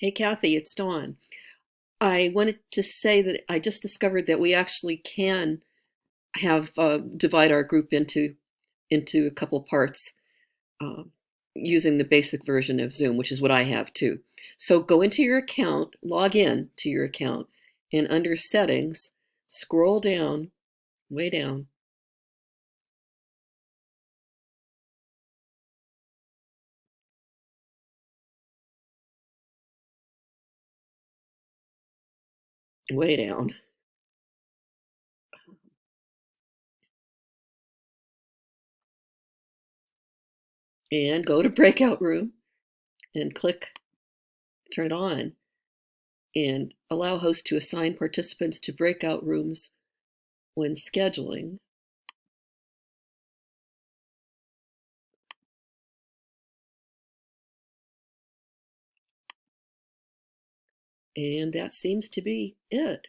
Hey, Kathy, it's Dawn. I wanted to say that I just discovered that we actually can have divide our group into a couple parts uh, using the basic version of Zoom, which is what I have too. So go into your account, log in to your account, and under Settings, scroll down, way down, way down, and go to Breakout Room and click Turn it on, and allow host to assign participants to breakout rooms when scheduling. And that seems to be it.